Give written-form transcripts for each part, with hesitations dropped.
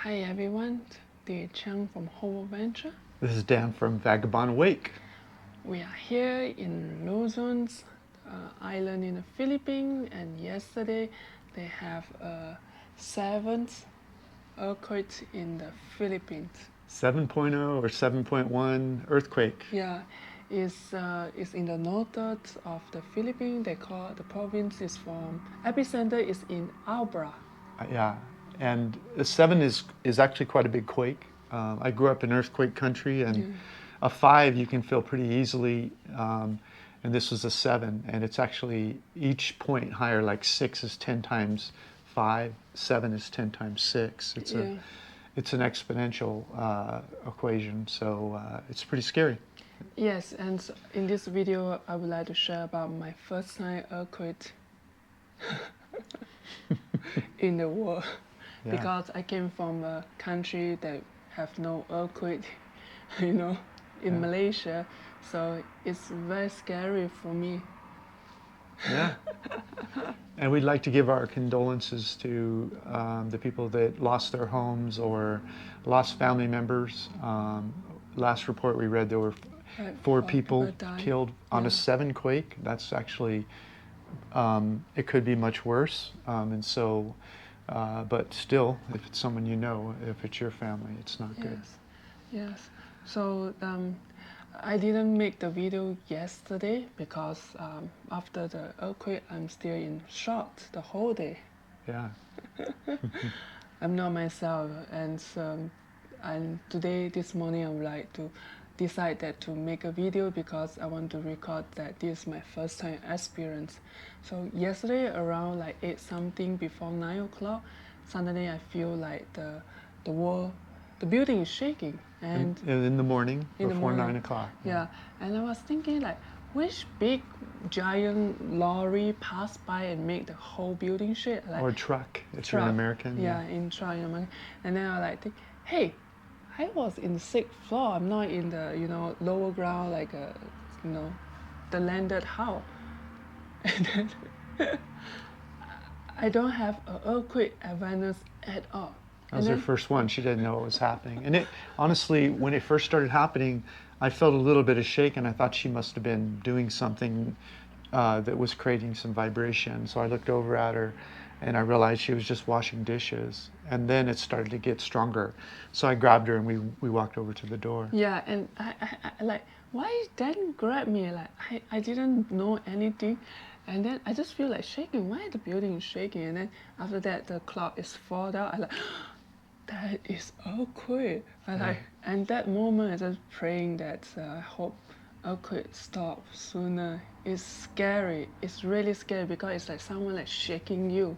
Hi everyone, 𝐇𝐎𝐁𝐎 from Hope Adventure. This is Dan from Vagabond Wake. We are here in Luzon island in the Philippines, and yesterday they have a 7th earthquake in the Philippines. 7.0 or 7.1 earthquake. Yeah, it's in the north of the Philippines. They call the province is from epicenter is in Abra. Yeah, and a 7 is actually quite a big quake. I grew up in earthquake country, and a 5 you can feel pretty easily, and this was a 7, and it's actually each point higher, like 6 is 10 times 5, 7 is 10 times 6. It's an exponential equation, so it's pretty scary. Yes, and in this video I would like to share about my first time earthquake in the world. Yeah. Because I came from a country that have no earthquake, in Malaysia, so it's very scary for me. Yeah. And we'd like to give our condolences to the people that lost their homes or lost family members. Last report we read, there were 4 people killed on a 7 quake. That's actually, it could be much worse. And so, but still, if it's someone you know, if it's your family, it's not good. Yes. So I didn't make the video yesterday because after the earthquake, I'm still in shock the whole day. Yeah. I'm not myself, and today, this morning, I would like to decide that to make a video because I want to record that this is my first time experience. So yesterday around like 8 something before 9 o'clock, suddenly I feel like the building is shaking. And in the morning, before 9 o'clock. Yeah, and I was thinking like, which big giant lorry passed by and make the whole building shake? Like, or truck, if you're an American. Yeah, in truck, in American. And then I like think, hey, I was in the 6th floor. I'm not in the lower ground like the landed house. And then I don't have an earthquake awareness at all. That was her first one. She didn't know what was happening. And honestly, when it first started happening, I felt a little bit of shake, and I thought she must have been doing something that was creating some vibration. So I looked over at her, and I realized she was just washing dishes. And then it started to get stronger. So I grabbed her, and we walked over to the door. Yeah, and I like, why didn't grab me? Like, I didn't know anything. And then I just feel like shaking. Why the building is shaking? And then after that, the clock is fall down. I like, that is earthquake. And that moment, I just praying that I hope earthquake stop sooner. It's scary. It's really scary because it's like someone like shaking you.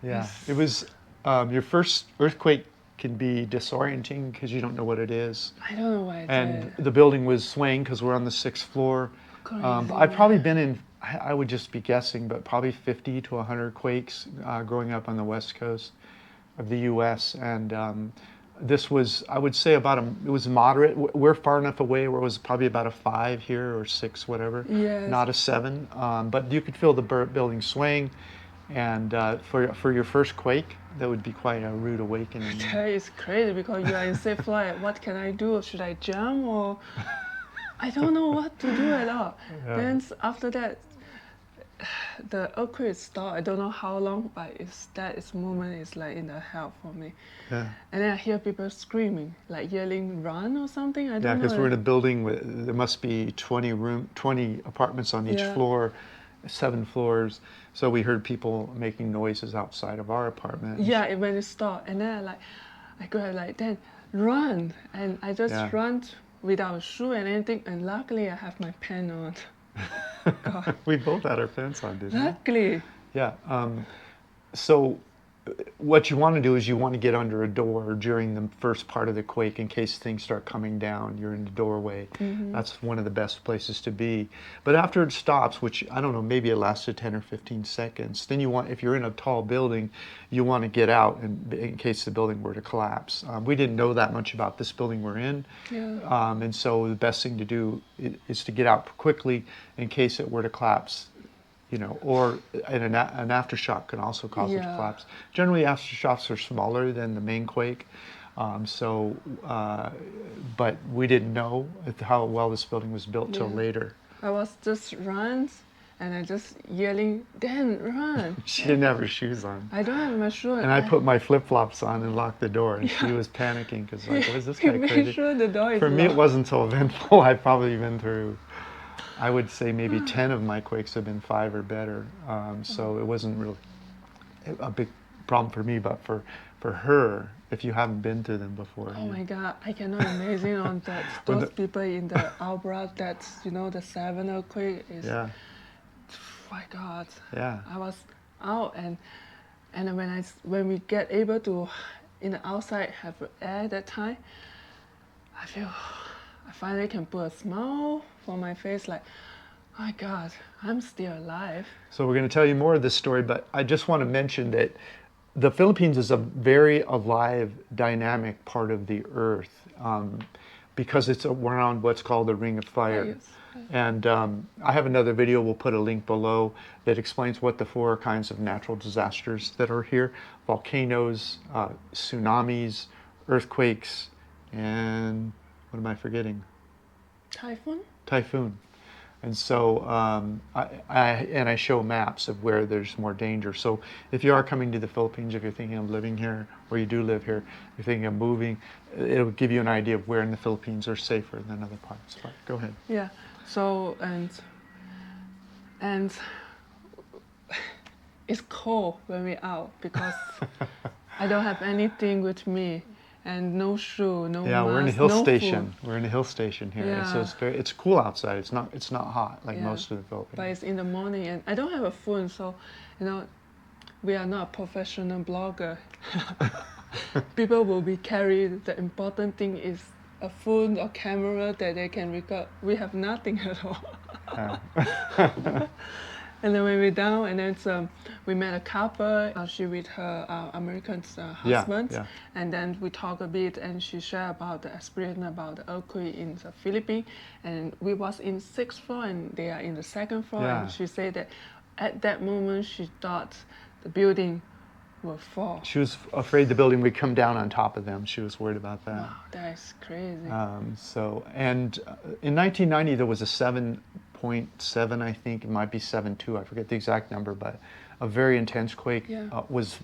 Yeah, it was your first earthquake can be disorienting because you don't know what it is. I don't know why. And the building was swaying because we're on the 6th floor. I've probably been in, I would just be guessing, but probably 50 to 100 quakes growing up on the West Coast of the U.S. And this was, I would say, it was moderate. We're far enough away where it was probably about a 5 here or 6, whatever. Yes. Not a 7. But you could feel the building swaying. And for your first quake, that would be quite a rude awakening. That is crazy because you are in safe flight. What can I do? Should I jump or? I don't know what to do at all. Yeah. Then after that, the earthquake stopped. I don't know how long, but that moment is like in the hell for me. Yeah. And then I hear people screaming, like yelling, "Run!" or something. I don't know. Yeah, because we're in a building with there must be 20 apartments on each floor, 7 floors. So we heard people making noises outside of our apartment. Yeah, when it stopped, and then I go like, then run, and I just run without shoe and anything, and luckily I have my pen on. We both had our pants on, didn't we? Luckily. Yeah. So what you want to do is you want to get under a door during the first part of the quake in case things start coming down. You're in the doorway. Mm-hmm. That's one of the best places to be. But after it stops, which I don't know, maybe it lasted 10 or 15 seconds, then if you're in a tall building, you want to get out in case the building were to collapse. We didn't know that much about this building we're in. Yeah. And so the best thing to do is to get out quickly in case it were to collapse. you know, or an aftershock can also cause it to Yeah. collapse. Generally, aftershocks are smaller than the main quake, but we didn't know how well this building was built till Yeah. later. I was just run, and I just yelling, Dan, run! She didn't have her shoes on. I don't have my shoe. And I put my flip-flops on and locked the door, and she was panicking because like, what is this guy Make crazy? sure the door is For me, it locked. wasn't so eventful. I've probably been through, I would say maybe 10 of my quakes have been 5 or better. So it wasn't really a big problem for me, but for her, if you haven't been through them before. Oh my God, I cannot imagine on that those people in the Abra, that's, you know, the 7 earthquake is, Yeah, my God. yeah. I was out, and when we get able to in the outside have air that time, I feel I finally can put a smile on my face, like, oh my God, I'm still alive. So we're going to tell you more of this story, but I just want to mention that the Philippines is a very alive, dynamic part of the earth because it's around what's called the Ring of Fire. Yes. And I have another video, we'll put a link below, that explains what the 4 kinds of natural disasters that are here: volcanoes, tsunamis, earthquakes, and what am I forgetting? Typhoon? Typhoon. And so I show maps of where there's more danger. So if you are coming to the Philippines, if you're thinking of living here, or you do live here, you're thinking of moving, it'll give you an idea of where in the Philippines are safer than other parts. But go ahead. Yeah. So and it's cold when we're out because I don't have anything with me. And no shoe, no Yeah, mask, we're in a hill no station. food. We're in a hill station here, and so Yeah. it's cool outside. It's not hot like Yeah. most of the Philippines. But it's in the morning, and I don't have a phone, so, you know, we are not a professional blogger. People will be carried. The important thing is a phone or camera that they can record. We have nothing at all. Yeah. And then when we're down, and then we met a couple. She with her American husband, yeah. and then we talk a bit, and she shared about the experience about the earthquake in the Philippines. And we was in 6th floor, and they are in the 2nd floor. Yeah. And she said that at that moment she thought the building will fall. She was afraid the building would come down on top of them. She was worried about that. Wow, that is crazy. In 1990 there was a 7.7, I think, it might be 7.2, I forget the exact number, but a very intense quake. Yeah. Was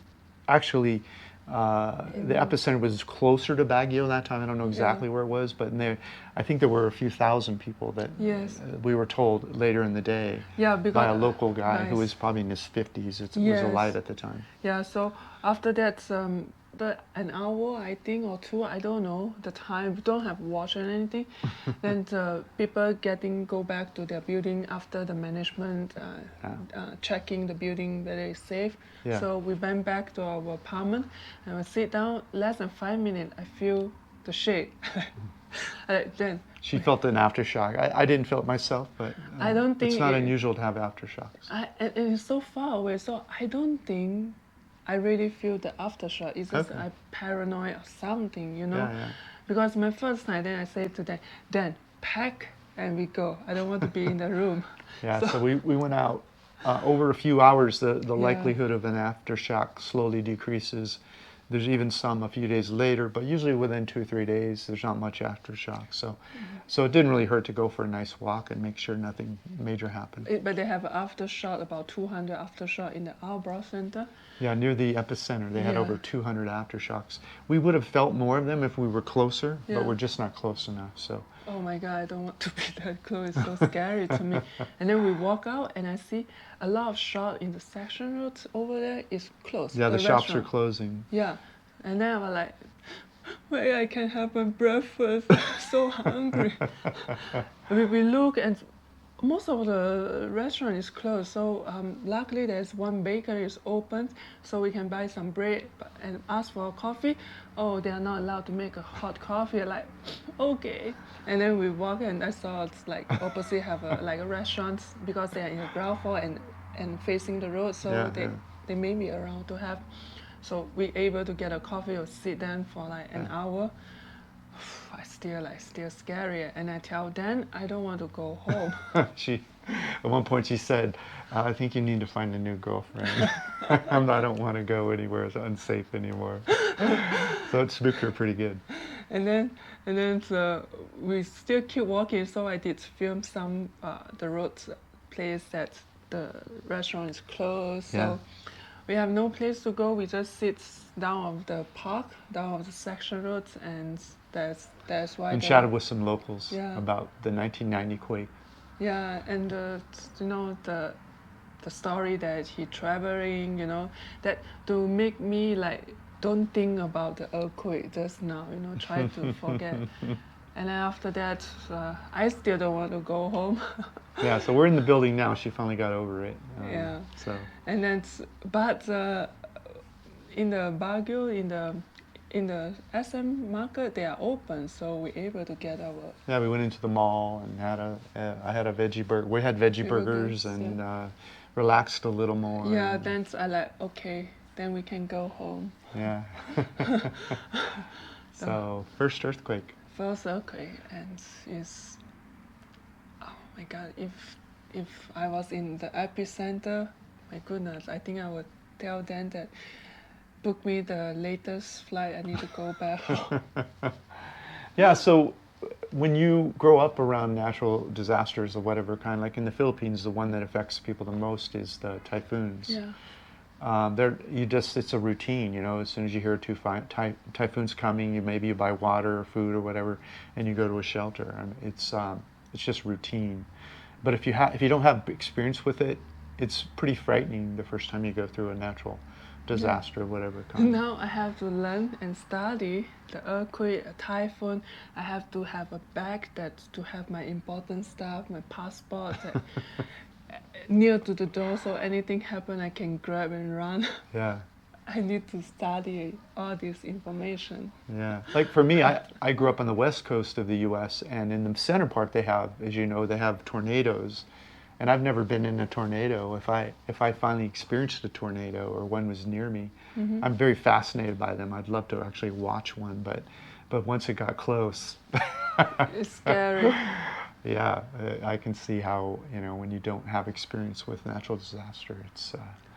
actually, the epicenter was closer to Baguio that time. I don't know exactly where it was, but I think there were a few thousand people that Yes. we were told later in the day Yeah, by because a local guy who nice. was probably in his 50s. It was Yes. alive at the time. Yeah, so after that, an hour, I think, or 2, I don't know the time. We don't have watch or anything. Then the people go back to their building after the management checking the building whether it's safe. Yeah. So we went back to our apartment and we sit down. Less than 5 minutes, I feel the shake. Then She felt an aftershock. I didn't feel it myself, but I don't think it's not it- unusual to have aftershocks. and it's so far away, so I don't think I really feel the aftershock. It's just Okay. I'm paranoid or something, you know? Yeah, yeah. Because my first night, then I said to them, Dan, pack and we go. I don't want to be in the room. Yeah, so we went out. Over a few hours, the Yeah. likelihood of an aftershock slowly decreases. There's even some a few days later, but usually within 2 or 3 days, there's not much aftershock. So it didn't really hurt to go for a nice walk and make sure nothing major happened. But they have aftershock, about 200 aftershock in the Abra Center. Yeah, near the epicenter, they had Yeah. over 200 aftershocks. We would have felt more of them if we were closer, Yeah. but we're just not close enough. So Oh my God, I don't want to be that close. It's so scary to me. And then we walk out and I see a lot of shops in the section road over there is closed. yeah, the shops are restaurant. closing. Yeah. And then I was like, where I can have my breakfast? I'm so hungry. we look and most of the restaurant is closed. So luckily there's one bakery is open, so we can buy some bread and ask for a coffee. Oh, they are not allowed to make a hot coffee. Like, okay. And then we walk and I saw it's like opposite have a restaurant because they are in the ground floor and facing the road. So Yeah, they may be around to have. So we able to get a coffee or sit down for like an hour. I still scary. And I tell Dan I don't want to go home. At one point she said, I think you need to find a new girlfriend. I don't want to go anywhere it's unsafe anymore. So it spooked her pretty good. And then we still keep walking. So I did film some the road place that the restaurant is closed. Yeah. So we have no place to go. We just sit down of the park, down of the section roads, and that's why. And chatted with some locals Yeah. about the 1990 quake. Yeah, and you know the story that he traveling, you know, that to make me like don't think about the earthquake just now, you know, try to forget. And then after that, I still don't want to go home. Yeah, so we're in the building now. She finally got over it. Yeah. So. And then, but in the Baguio, in the SM market, they are open, so we're able to get our. Yeah, we went into the mall and I had a veggie burger. We had veggie burgers and relaxed a little more. Yeah, then I like, okay, then we can go home. Yeah. So first earthquake. First earthquake, and it's, oh my God, if I was in the epicenter, my goodness, I think I would tell them that book me the latest flight, I need to go back home. Yeah, so when you grow up around natural disasters of whatever kind, like in the Philippines, the one that affects people the most is the typhoons. Yeah. It's a routine, you know. As soon as you hear typhoon's coming, you buy water or food or whatever, and you go to a shelter. And it's just routine. But if you don't have experience with it, it's pretty frightening the first time you go through a natural disaster, whatever kind. Now I have to learn and study the earthquake, a typhoon. I have to have a bag to have my important stuff, my passport, near to the door, so anything happen I can grab and run. Yeah. I need to study all this information. Yeah. Like for me, I grew up on the west coast of the U.S. and in the center part they have, as you know, they have tornadoes. And I've never been in a tornado. If I finally experienced a tornado or one was near me, I'm very fascinated by them. I'd love to actually watch one, but once it got close, it's scary. Yeah, I can see how, you know, when you don't have experience with natural disaster, it's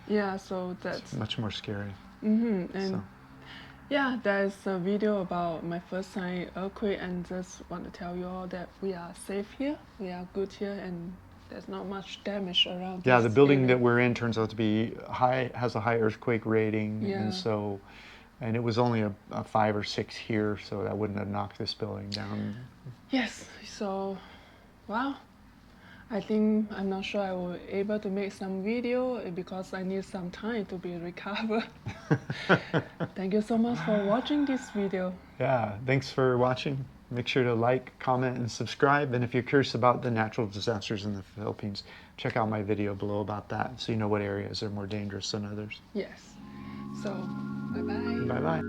yeah, so that's it's much more scary. And So. yeah, there's a video about my first time earthquake, and just want to tell you all that we are safe here, we are good here, and there's not much damage around. Yeah, this the building area. that we're in turns out to be has a high earthquake rating, Yeah. and it was only a 5 or 6 here, so that wouldn't have knocked this building down. Yes, so, wow. I think I'm not sure I will be able to make some video because I need some time to be recovered. Thank you so much for watching this video. Yeah, thanks for watching. Make sure to like, comment, and subscribe. And if you're curious about the natural disasters in the Philippines, check out my video below about that so you know what areas are more dangerous than others. Yes. So, bye-bye. Bye-bye.